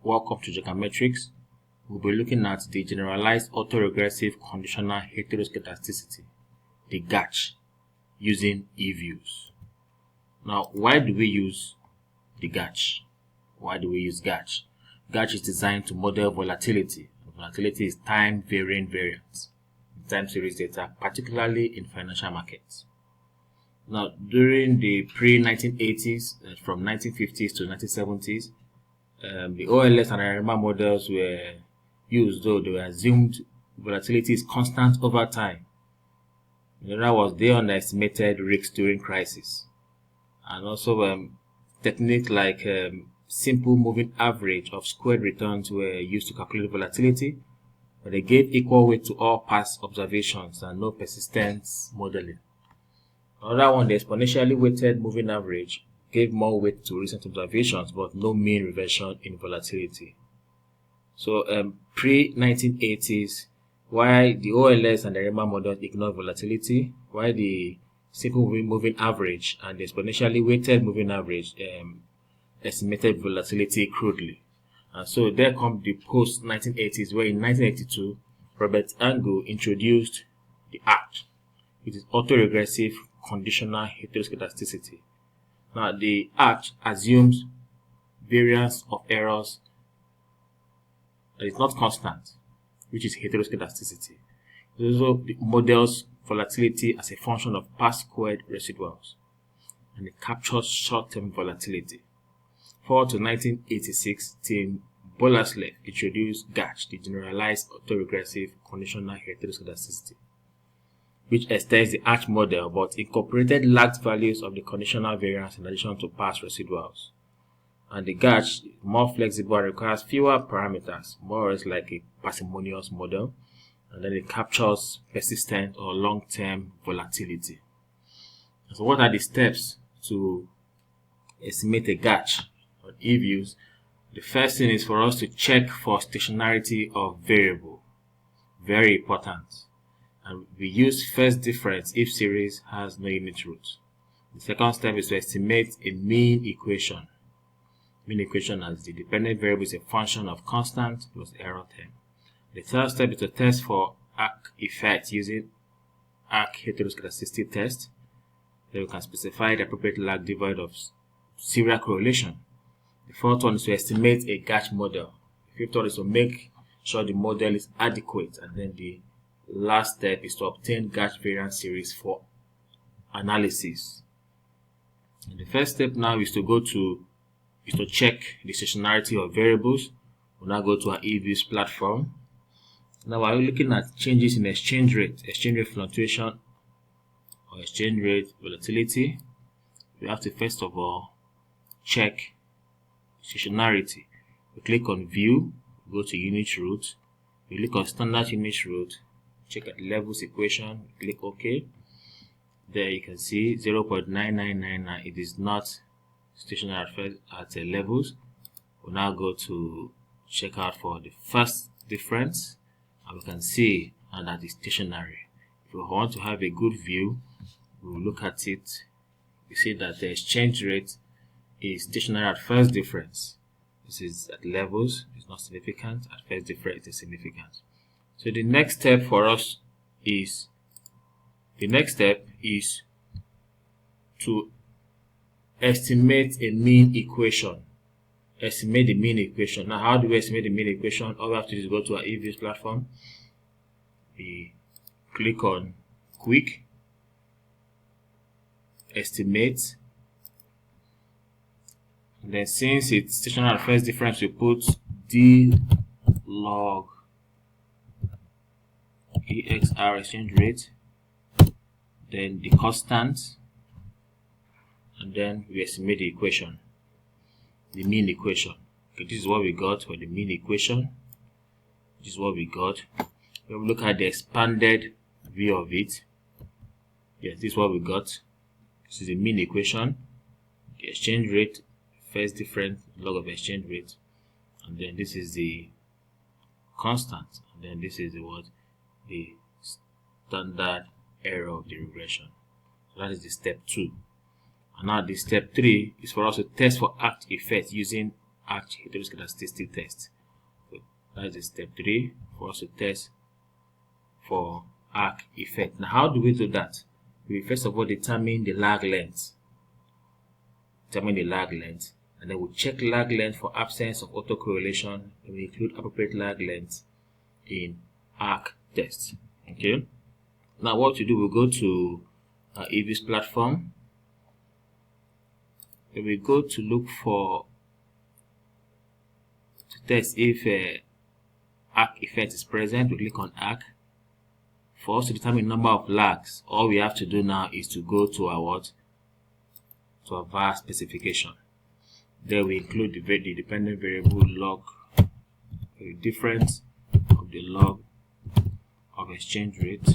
Welcome to Geometrics. We'll be looking at the Generalized Autoregressive Conditional Heteroskedasticity, the GARCH, using E-views. Now, why do we use the GARCH? Why do we use GARCH? GARCH is designed to model volatility. Volatility is time-varying variance in time series data, particularly in financial markets. Now, during the pre-1980s, from 1950s to 1970s, the OLS and IRMA models were used, though they were assumed volatility is constant over time. In other words, they underestimated risks during crisis. And also techniques like simple moving average of squared returns were used to calculate volatility, but they gave equal weight to all past observations and no persistence modeling. Another one, the exponentially weighted moving average, gave more weight to recent observations but no mean reversion in volatility. So pre-1980s, why the OLS and the IRMA models ignored volatility, why the simple moving average and the exponentially weighted moving average estimated volatility crudely. And so there comes the post-1980s, where in 1982, Robert Angle introduced the ARCH, which is Autoregressive Conditional Heteroskedasticity. Now, the ARCH assumes variance of errors that is not constant, which is heteroskedasticity. It also models volatility as a function of past squared residuals, and it captures short-term volatility. Forward to 1986, Tim Berners-Lee introduced GARCH, the Generalized Autoregressive Conditional Heteroskedasticity, which extends the ARCH model but incorporated lagged values of the conditional variance in addition to past residuals. And the GARCH is more flexible and requires fewer parameters, more or less like a parsimonious model, and then it captures persistent or long-term volatility. So what are the steps to estimate a GARCH on E-views? The first thing is for us to check for stationarity of variable. Very important. And we use first difference if series has no unit root. The second step is to estimate a mean equation. Mean equation as the dependent variable is a function of constant plus error term. The third step is to test for ARC effect using ARC heteroskedasticity test. Then we can specify the appropriate lag devoid of serial correlation. The fourth one is to estimate a GARCH model. The fifth one is to make sure the model is adequate, and then the last step is to obtain GARCH variance series for analysis. And the first step now is to check the stationarity of variables. We'll now go to our E-views platform. Now we're looking at changes in exchange rate fluctuation, or exchange rate volatility. We have to first of all check stationarity. We click on view, go to unit root, we click on standard unit root, check at levels equation, click OK. There you can see 0.9999. It is not stationary at levels. We'll now go to check out for the first difference, and we can see that is stationary. If we want to have a good view, we'll look at it. You see that the exchange rate is stationary at first difference. This is at levels, it's not significant. At first difference, it is significant. So the next step for us is to estimate a mean equation. Estimate the mean equation. Now, how do we estimate the mean equation? All we have to do is go to our E-views platform. We click on quick, estimate, and then since it's stationary at first difference, we put d log EXR exchange rate, then the constant, and then we estimate the equation, the mean equation. Okay, this is what we got for the mean equation. This is what we got. When we look at the expanded view of it, yes, this is what we got. This is the mean equation, the exchange rate, first difference, log of exchange rate, and then this is the constant, and then this is the standard error of the regression. So that is the step 2. And now the step 3 is for us to test for ARC effect using ARCH heteroskedasticity test. So that is step 3 for us to test for arc effect. Now, how do we do that? We first of all determine the lag length. And then we check lag length for absence of autocorrelation, and we include appropriate lag length in arc test. Okay. Now, what to do? We go to EV's platform. And we go to look for to test if arc effect is present. We click on arc. For us to determine number of lags, all we have to do now is to go to our to our var specification. There we include the dependent variable log, the difference of the log of exchange rate.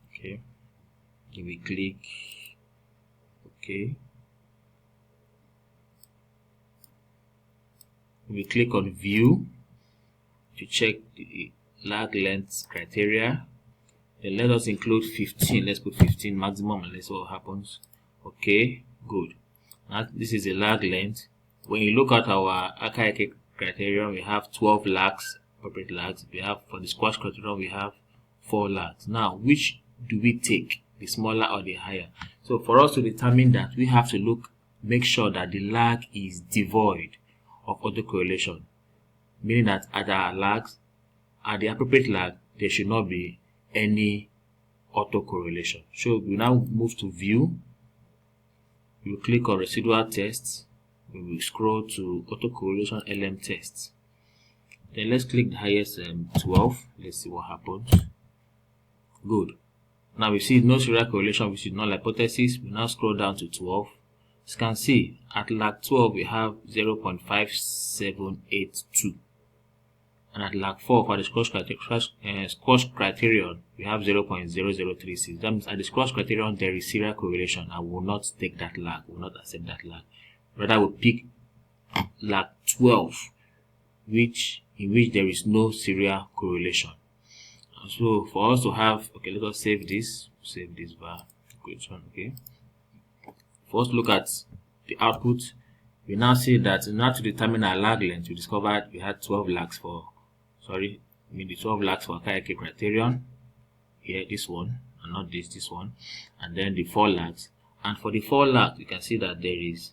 Okay. Then we click OK. We click on view to check the lag length criteria. Then let us include 15. Let's put 15 maximum and let's see what happens. Okay, good. Now this is the lag length. When you look at our archaic criterion, we have 12 lags, appropriate lags. We have for the squash criterion, we have 4 lags. Now, which do we take, the smaller or the higher? So for us to determine that, we have to make sure that the lag is devoid of autocorrelation, meaning that at our lags, at the appropriate lag, there should not be any autocorrelation. So we now move to view. We will click on residual tests. We will scroll to autocorrelation LM tests. Then let's click the highest 12. Let's see what happens. Good. Now we see no serial correlation, which is null hypothesis. We now scroll down to 12. As you can see, at lag 12 we have 0.5782. And at lag 4 for the squash criterion, we have 0.0036. That means at the squash criterion there is serial correlation. I will not take that lag, will not accept that lag. Rather, we'll pick lag 12, in which there is no serial correlation. So for us to have, okay, let us save this var equation. Okay. For us to look at the output, we now see that in order to determine our lag length, we discovered we had 12 lags for. The 12 lags for archaic criterion. Here, this one, and not this one, and then the 4 lags. And for the 4 lags, you can see that there is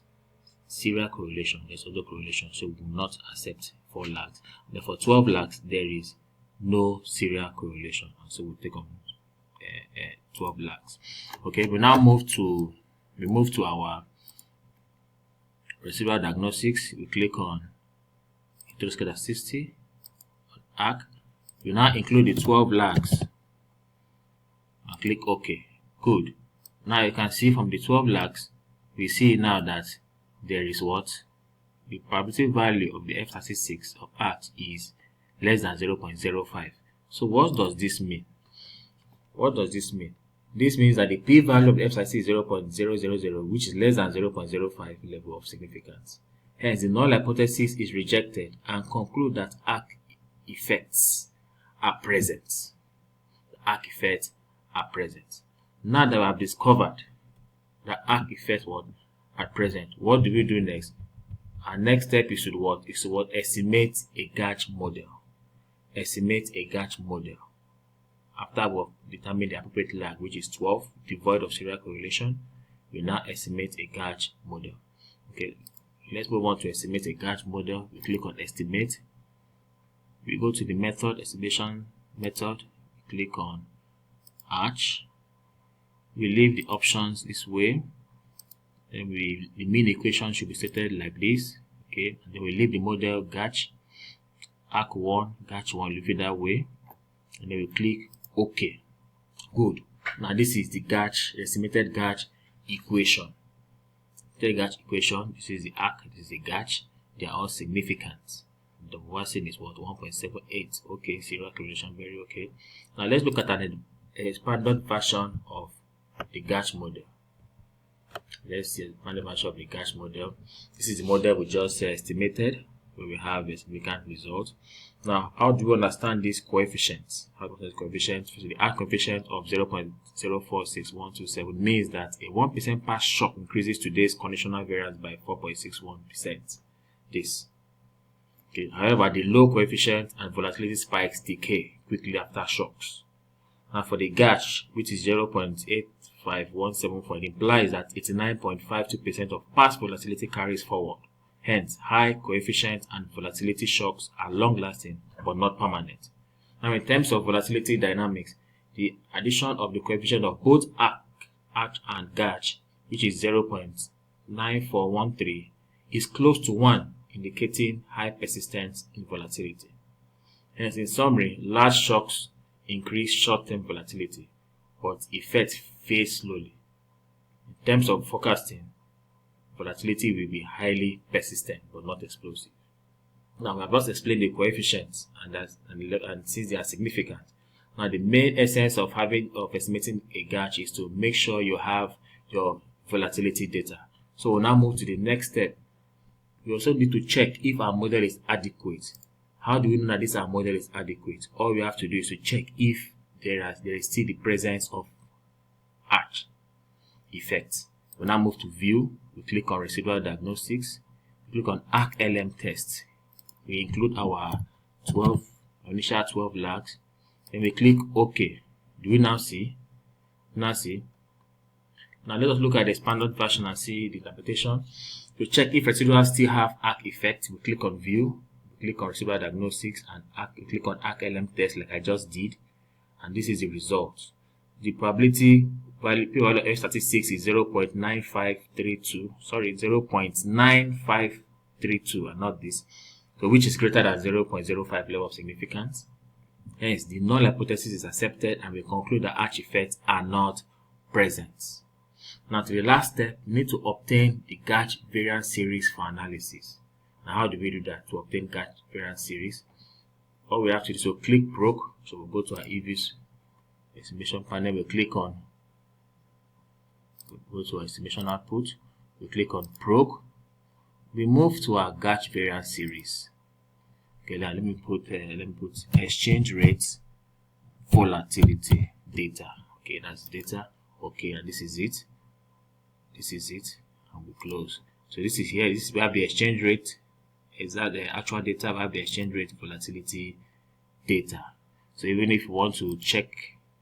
serial correlation. There's autocorrelation, so we will not accept 4 lags. Then for 12 lags, there is no serial correlation, and so we'll take on 12 lags. Okay, we now move to our residual diagnostics. We click on heteroskedasticity. Arc. We now include the 12 lags and click OK. Good. Now you can see from the 12 lags, we see now that there is what? The probability value of the f-statistics of arc is less than 0.05. So what does this mean? What does this mean? This means that the p-value of the f-statistic is 0.000, which is less than 0.05 level of significance. Hence, the null hypothesis is rejected and conclude that arc effects are present. The arc effects are present. Now that we have discovered that arc effects are present, what do we do next? Our next step is to estimate a GARCH model. Estimate a GARCH model. After we've determined the appropriate lag, which is 12, devoid of serial correlation, we now estimate a GARCH model. Okay, let's move on to estimate a GARCH model. We click on estimate. We go to the method, estimation method, click on arch. We leave the options this way. Then the mean equation should be stated like this. Okay, and then we leave the model GARCH, arc1, GARCH1, leave it that way. And then we click OK. Good. Now this is the GARCH, estimated GARCH equation. The GARCH equation, this is the arc, this is the GARCH, they are all significant. The worsening is what? 1.78. Okay, serial correlation, very okay. Now let's look at an expanded version of the GARCH model. Let's see the expanded version of the GARCH model. This is the model we just estimated, where we have a significant result. Now, how do we understand these coefficients? How do we coefficients? The arc coefficient of 0.046127 means that a 1% pass shock increases today's conditional variance by 4.61%. this. Okay. However, the low coefficient and volatility spikes decay quickly after shocks. And for the GARCH, which is 0.85174, it implies that 89.52% of past volatility carries forward. Hence, high coefficient and volatility shocks are long-lasting but not permanent. Now, in terms of volatility dynamics, the addition of the coefficient of both ARCH and GARCH, which is 0.9413, is close to 1, indicating high persistence in volatility. Hence, in summary, large shocks increase short-term volatility, but effects fade slowly. In terms of forecasting, volatility will be highly persistent but not explosive. Now, we have just explained the coefficients and since they are significant. Now, the main essence of estimating a GARCH is to make sure you have your volatility data. So we'll now move to the next step. We also need to check if our model is adequate. How do we know that this our model is adequate? All we have to do is to check if there is still the presence of ARCH effect. We'll now move to view. We click on residual diagnostics. We click on ARC-LM test. We include our initial 12 lags. Then we click OK. Do we now see? Now let us look at the expanded version and see the interpretation. To check if residuals still have ARC effect, we click on view. Click on residual diagnostics and click on ARC-LM test like I just did, and this is the result. The probability value of statistics is 0.9532. Sorry, 0.9532 and not this. So which is greater than 0.05 level of significance. Hence, the null hypothesis is accepted and we conclude that ARCH effects are not present. Now to the last step, we need to obtain the GARCH variance series for analysis. Now, how do we do that to obtain GARCH variance series? All we have to do is to click proc. So we'll go to our EViews estimation panel. We'll click on, go to our estimation output. We click on proc. We move to our GARCH variance series. Okay, now let me put exchange rates volatility data. Okay, that's data. Okay, and this is it. This is it, and we close. So this is here. We have the exchange rate. Is that the actual data? We have the exchange rate volatility data. So even if you want to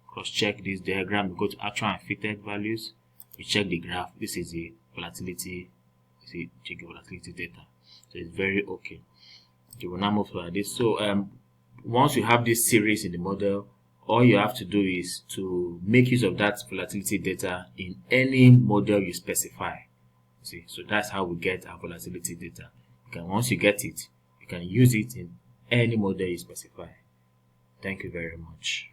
cross-check this diagram, we go to actual and fitted values. We check the graph. This is the volatility. See, check the volatility data. So it's very okay. Okay, we'll now move to this. So once you have this series in the model, all you have to do is to make use of that volatility data in any model you specify. See, so that's how we get our volatility data. Once you get it, you can use it in any model you specify. Thank you very much.